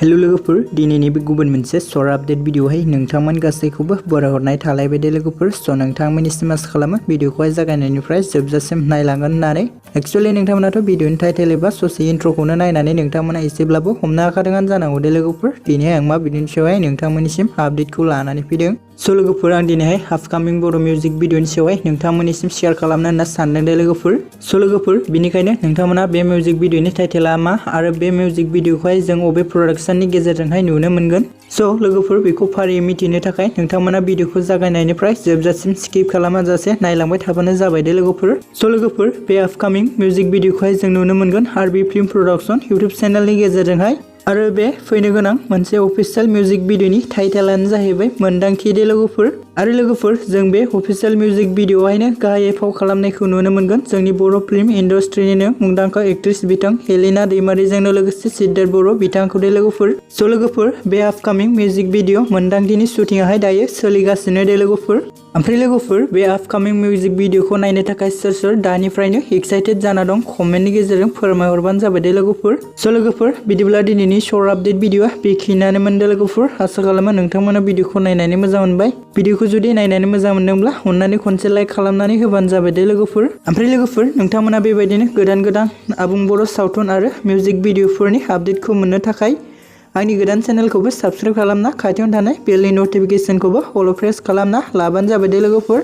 hello लोगोफोर दिनैनि बे गुबुन मोनसे सर आपडेट भिडिअहाय नोंथांमोन गासैखौबो बरायहरनाय थालायबाय दे लोगोफोर स' नोंथांमोननिसिम आसा खालामो भिडिअखौहाय जागायनायनिफ्राय जोबजासिम नायलांगोन होननानै एक्चुअली नोंथांमोनाथ' भिडिअनि टाइटेल एबा ससे इन्ट्र'खौनो नायनानै नोंथांमोना एसेब्लाबो हमनो हाखादोंआनो जानांगौ दे लोगोफोर दिनैहाय आं मा भिडिअनि सायावहाय नोंथांमोननिसिम आपडेटखौ लानानै फैदों स' लोगोफोर आं दिनैहाय आपकामिं बर' मिउजिक भिडिअनि सायावहाय नोंथांमोननिसिम शेयार खालामनो होनना सानदों दे लोगोफोर स' लोगोफोर बिनिखायनो नोंथांमोना बे मिउजिक भिडिअनि टाइटेला मा आरो बे मिउजिक भिडिअखौहाय जों अबे प्रडाक्शननि गेजेरजोंहाय नुनो मोनगोन स' लोगोफोर बेखौ फारियै मिथिनो थाखाय नोंथांमोना भिडिअखौ जागायनायनिफ्राय जोबजासिम स्किप खालामाजासे नायलांबाय थाबानो जाबाय दे लोगोफोर स' लोगोफोर बे आपकामिं मिउजिक भिडिअखौहाय जों नुनो मोनगोन आरबि फिल्म प्रडाक्शन इउटिउब चेनेलनि गेजेरजोंहाय आरो बे फैनो गोनां मोनसे अफिशियेल मिउजिक भिडिअनि टाइटेलानो जाहैबाय मोनदांथि दे लोगोफोर आरो लोगोफोर जों बे अफिशियेल मिउजिक भिडिअआवहायनो गाहायै फाव खालामनायखौ नुनो मोनगोन जोंनि बर' फिल्म इन्डास्ट्रिनिनो मुंदांखा एक्ट्रेस बिथां हेलिना दैमारिजोंनो लोगोसे सिद्धार्थ बर' बिथांखौ दे लोगोफोर स' लोगोफोर बे आपकामिं मिउजिक भिडिअ मोनदांथिनि शुटिंआहाय दायो सोलिगासिनो दे लोगोफोर ओमफ्राय लोगोफोर बे आपकामिं मिउजिक भिडिअखौ नायनो थाखाय सोर दानिफ्रायनो एक्साइटेड जाना दं कमेन्टनि गेजेरजों फोरमायहरबानो जाबाय दे लोगोफोर स' लोगोफोर बिदिब्ला दिनैनि शर्ट आपडेट भिडिअआ बेखिनियानोमोन दे लोगोफोर आसा खालामो नोंथांमोना भिडिअखौ नायनानै मोजां मोनबाय भिडिअखौ जुदि नायनानै मोजां मोनदोंब्ला अन्नानै खनसे लाइक खालामनानै होबानो जाबाय दे लोगोफोर ओमफ्राय लोगोफोर नोंथांमोना बेबायदिनो गोदान आबुं बर' सावथुन आरो मिउजिक भिडिअफोरनि आपडेटखौ मोननो थाखाय आंनि गोदान चेनेलखौबो साबस्क्राइब खालामना खाथियावनो थानाय बेलनि नटिफिकेसनखौबो अल प्रेस खालामना लाबानो जाबाय दे लोगोफोर